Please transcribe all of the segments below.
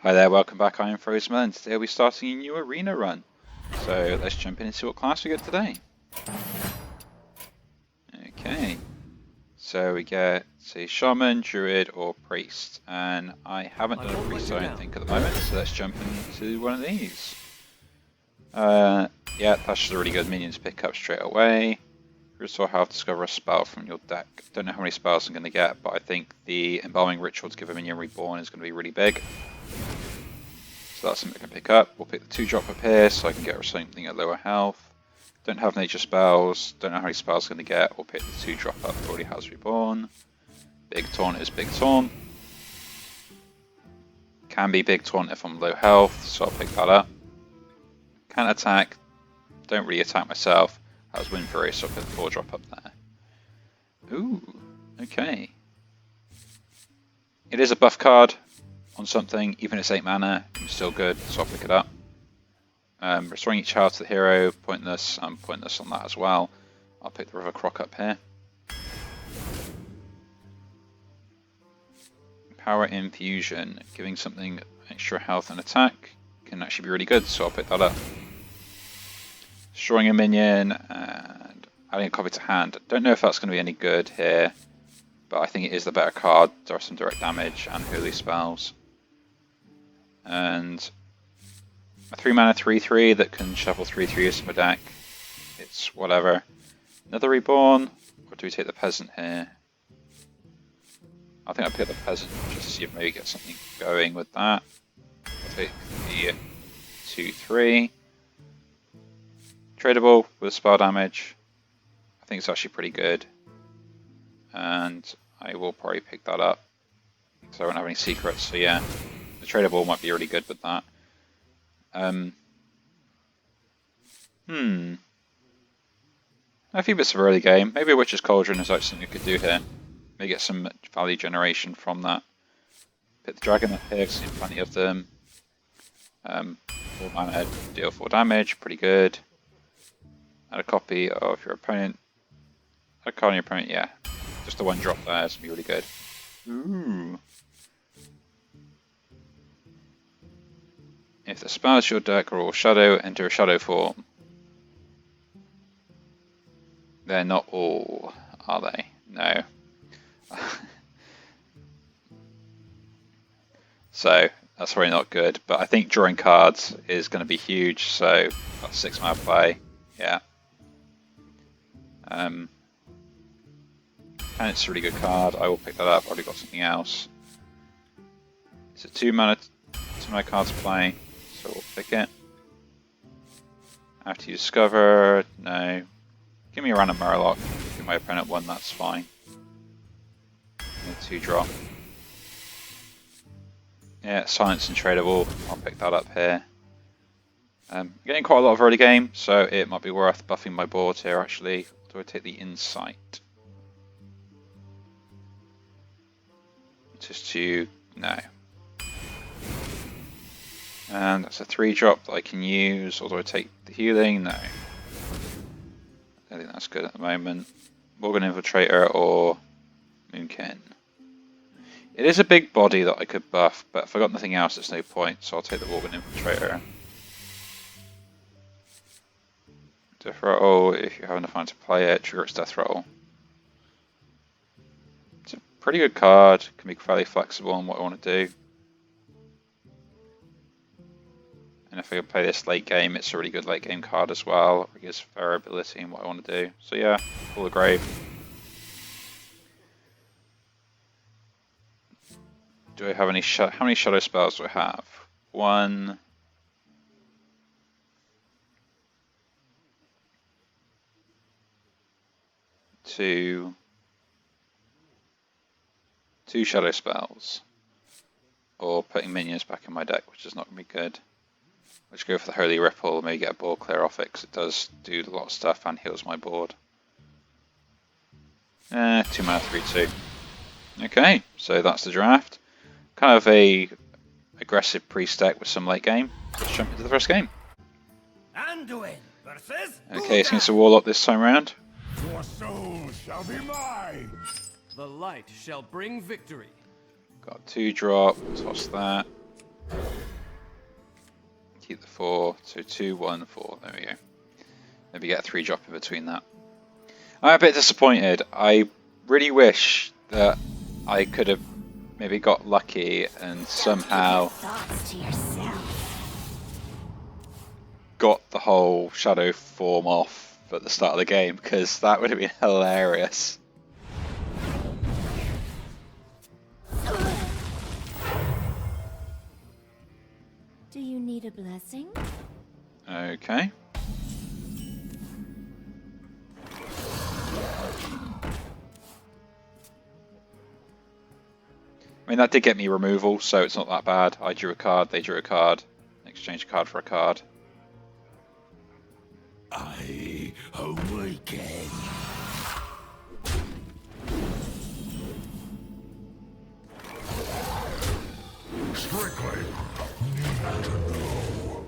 Hi there, welcome back. I am Frozen, and today we'll be starting a new arena run. So let's jump in and see what class we get today. Okay, so we get a shaman, druid, or priest, and I haven't done a priest I don't think at the moment, so let's jump into one of these. Yeah, that's just a really good minion to pick up straight away. Restore health, discover a spell from your deck. Don't know how many spells I'm going to get, but I think the Embalming Ritual to give a minion reborn is going to be really big. So that's something I can pick up. We'll pick the 2-drop up here so I can get something at lower health. Don't have nature spells, don't know how many spells I'm going to get. We'll pick the 2-drop up that already has reborn. Big Taunt is Big Taunt. Can be Big Taunt if I'm low health, so I'll pick that up. Can't attack, don't really attack myself. That was Windfury, so I'll put the 4-drop up there. Ooh, okay. It is a buff card on something, even if it's 8 mana, it's still good, so I'll pick it up. Restoring each health to the hero, pointless. I'm pointless on that as well. I'll pick the River Croc up here. Power Infusion, giving something extra health and attack can actually be really good, so I'll pick that up. Destroying a minion and adding a copy to hand. Don't know if that's going to be any good here, but I think it is the better card. There are some direct damage and holy spells. And a 3-mana 3/3 that can shuffle 3/3s to my deck. It's whatever. Another reborn, or do we take the peasant here? I think I'll pick the peasant just to see if maybe get something going with that. I'll take the 2/3. Tradable with spell damage. I think it's actually pretty good. And I will probably pick that up. So I won't have any secrets, so yeah. The tradable might be really good with that. A few bits of early game. Maybe a Witch's Cauldron is actually something we could do here. Maybe get some value generation from that. Pick the dragon up here, because there's plenty of them. 4 mana, deal 4 damage, pretty good. Add a copy of your opponent. Add a card on your opponent, yeah. Just the 1-drop there is going to be really good. Ooh. If the spells your deck are all shadow, enter a shadow form. They're not all, are they? No. So, that's probably not good, but I think drawing cards is going to be huge, so that's 6 mana play, yeah. And it's a really good card, I will pick that up, I've already got something else. It's a 2 mana card to play, so we'll pick it. After you discover, no. Give me a random Murloc, give my opponent 1, that's fine. 2-drop. Yeah, silence and tradable, I'll pick that up here. Getting quite a lot of early game, so it might be worth buffing my board here actually. Do I take the insight? Just to, no. And that's a 3-drop that I can use, or do I take the healing? No. I think that's good at the moment. Morgan Infiltrator or Moonkin. It is a big body that I could buff, but if I got nothing else, there's no point, so I'll take the Morgan Infiltrator. Death Rattle, if you have enough time to play it, trigger its Death Rattle. It's a pretty good card, can be fairly flexible on what I want to do. And if I can play this late game, it's a really good late game card as well. It gives variability in what I want to do. So yeah, Call the Grave. Do I have any how many shadow spells do I have? 1, 2, 2 shadow spells. Or putting minions back in my deck, which is not going to be good. Let's go for the Holy Ripple, maybe get a board clear off it, because it does do a lot of stuff and heals my board. 2 mana 3/2. Okay, so that's the draft. Kind of a aggressive priest deck with some late game. Let's jump into the first game. Okay, it's against a Warlock this time around. Your soul shall be mine. The light shall bring victory. Got 2-drop, toss that. Keep the 4, so 2, 1, 4. There we go. Maybe get a 3-drop in between that. I'm a bit disappointed. I really wish that I could have maybe got lucky and somehow got the whole shadow form off at the start of the game, because that would have been hilarious. Do you need a blessing? Okay. I mean, that did get me removal, so it's not that bad. I drew a card, they drew a card, exchange a card for a card. I awaken. Strictly need to know.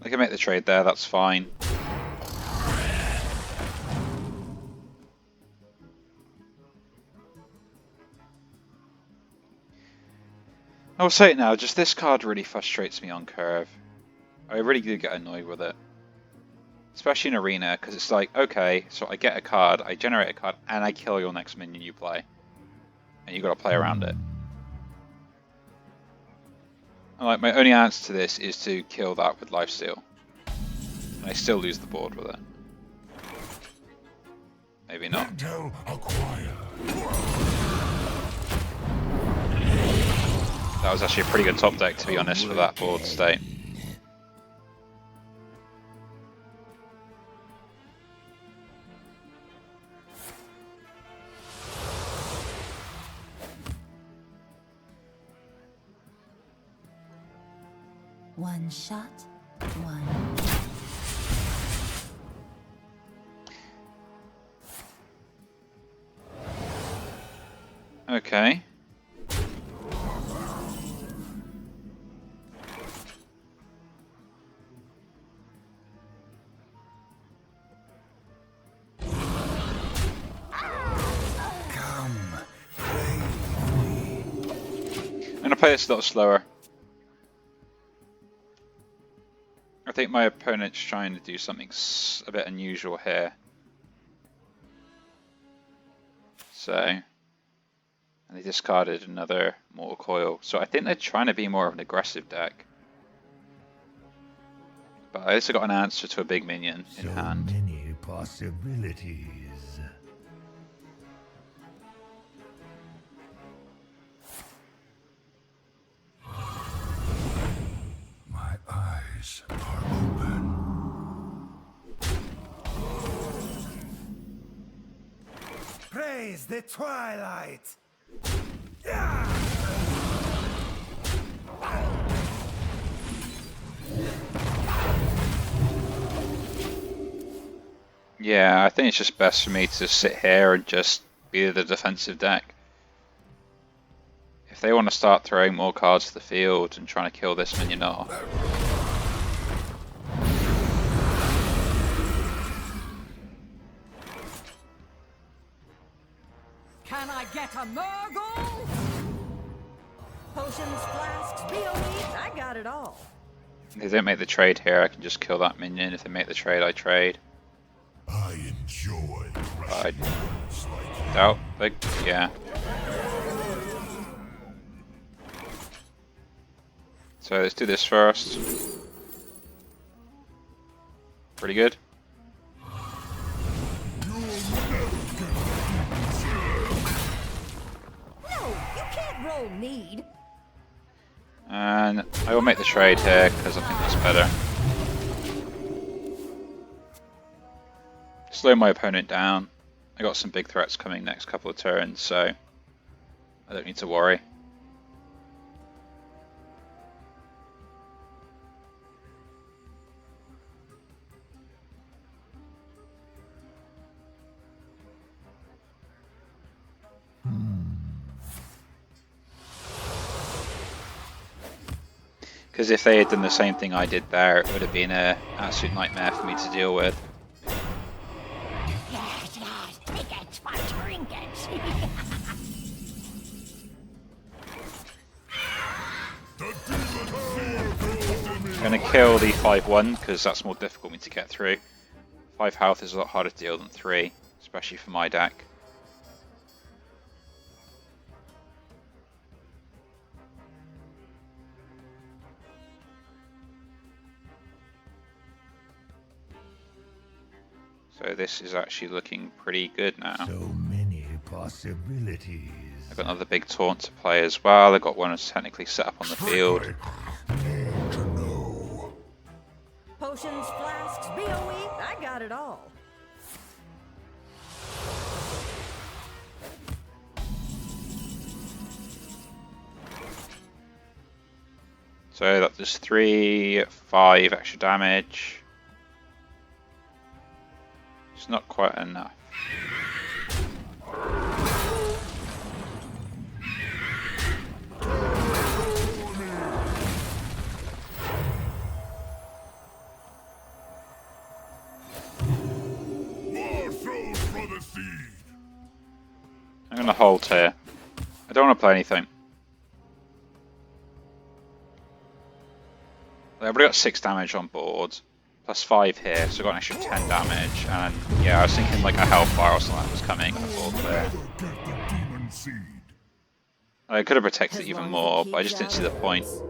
I can make the trade there, that's fine. I will say it now, just this card really frustrates me on curve. I really do get annoyed with it. Especially in Arena, because it's like, okay, so I get a card, I generate a card, and I kill your next minion you play. And you got to play around it. And like, my only answer to this is to kill that with lifesteal. And I still lose the board with it. Maybe not. Intel acquired. That was actually a pretty good top deck, to be honest, for that board state. One shot, one. Okay. I'm gonna play this a little slower. I think my opponent's trying to do something a bit unusual here. So, and they discarded another Mortal Coil. So I think they're trying to be more of an aggressive deck. But I also got an answer to a big minion in hand. So many possibilities. My eyes are open. Praise the twilight. Yeah, I think it's just best for me to sit here and just be the defensive deck. If they want to start throwing more cards to the field and trying to kill this minion off. Can I get a Murgle? Potions, flasks, BOE, I got it all. If they don't make the trade here, I can just kill that minion. If they make the trade, I trade. I enjoy I ones like doubt, like, yeah. So let's do this first. Pretty good. No, you can't roll need. And I will make the trade here because I think that's better. Slow my opponent down. I got some big threats coming next couple of turns, so I don't need to worry. Because if they had done the same thing I did there, it would have been an absolute nightmare for me to deal with. going to kill the 5-1 because that's more difficult for me to get through. 5 health is a lot harder to deal than 3, especially for my deck. So this is actually looking pretty good now. So many possibilities. I've got another big taunt to play as well. I've got one that's technically set up on the field. Need to know. Potions, flasks, BOE, I got it all. So that does 3, 5 extra damage. It's not quite enough. More souls for the seed. I'm going to hold here. I don't want to play anything. I've already got 6 damage on board, plus 5 here, so I've got an extra 10 damage, and yeah, I was thinking like a Hellfire or something was coming on the board there. Get the demon seed. I could have protected it As even long as more, it but I keeps just didn't out see the of point. those.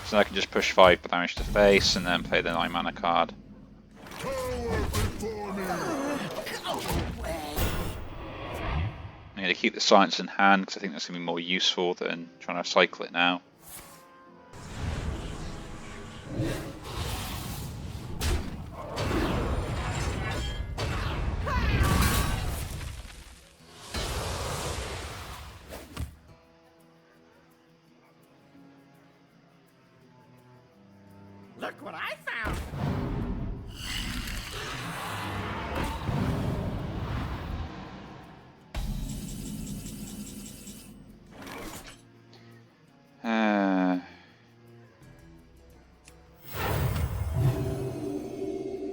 So I can just push 5 damage to face, and then play the 9 mana card. Power before me. I'm going to keep the Silence in hand, because I think that's going to be more useful than trying to cycle it now. Look what I found!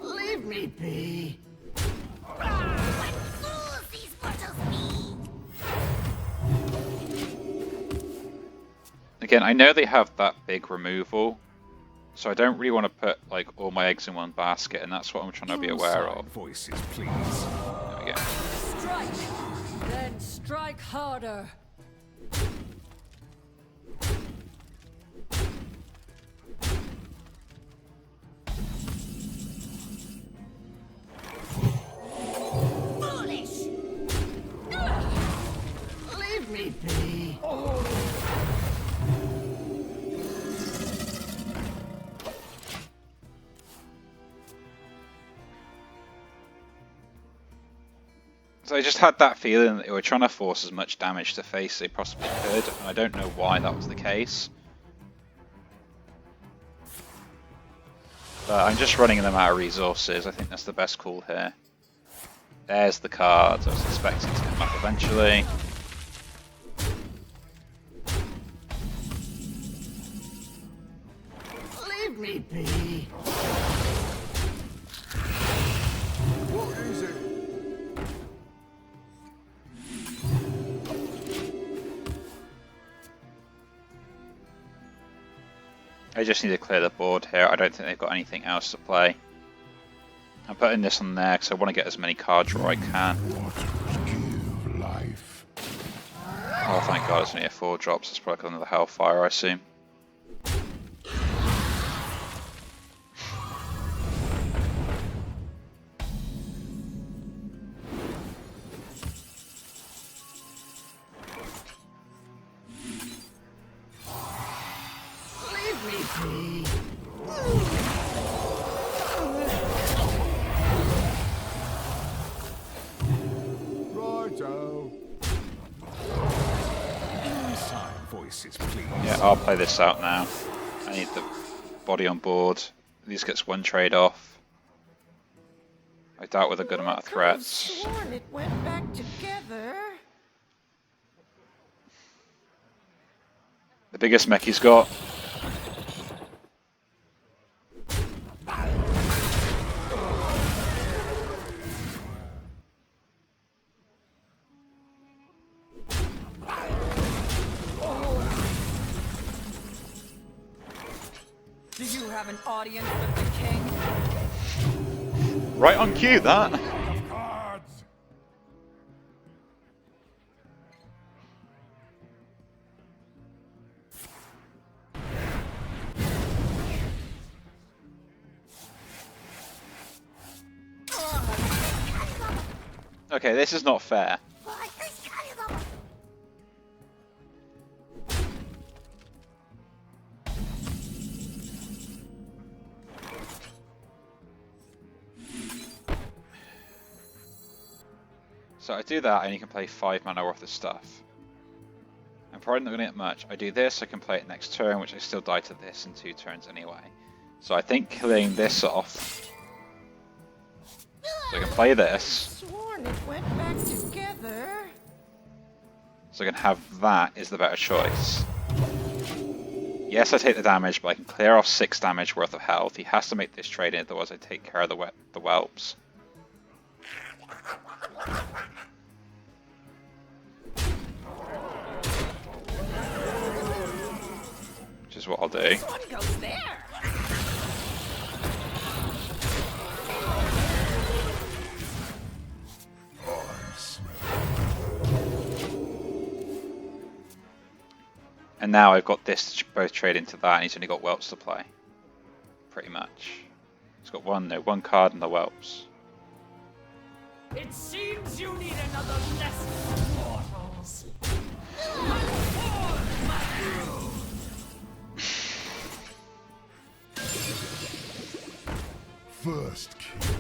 Leave me be! Again, I know they have that big removal, so I don't really want to put like all my eggs in one basket, and that's what I'm trying to be aware of. Voices, please. There we go. Strike! Then strike harder! Foolish! Leave me be! So I just had that feeling that they were trying to force as much damage to face as they possibly could, and I don't know why that was the case. But I'm just running them out of resources. I think that's the best call here. There's the card. I was expecting it to come up eventually. Leave me be! What is it? I just need to clear the board here. I don't think they've got anything else to play. I'm putting this on there because I want to get as many cards where I can. Waters give life. Oh, thank God, it's only a 4 drops. It's probably another Hellfire, I assume. Leave me be! Righto. Sign voices, please. Yeah, I'll play this out now. I need the body on board. At least gets 1 trade off. I doubt with a good amount of threats. Sworn it went back together. The biggest mech he's got. Do you have an audience with the king? Right on cue, that. Cards. Okay, this is not fair. So I do that and you can play 5 mana worth of stuff. I'm probably not going to get much. I do this, I can play it next turn, which I still die to this in 2 turns anyway. So I think killing this off, so I can play this, Sworn it went back together. so I can have that is the better choice. Yes, I take the damage, but I can clear off 6 damage worth of health. He has to make this trade, otherwise I take care of the whelps. Which is what I'll do. What goes there? And now I've got this to both trade into that, and he's only got whelps to play. Pretty much. He's got one card and the whelps. It seems you need another lesson, mortals. First kill.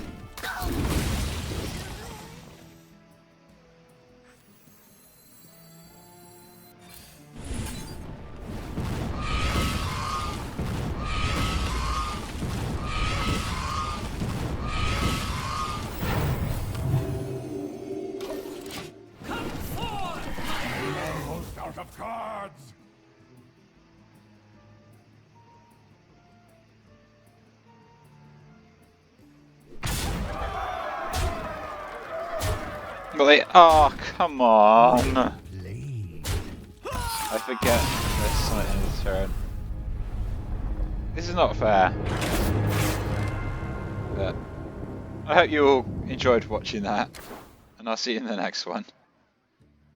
Come forth! Almost out of cards. But they, oh, come on. Blade. I forget there's something in his turn. This is not fair. But I hope you all enjoyed watching that, and I'll see you in the next one.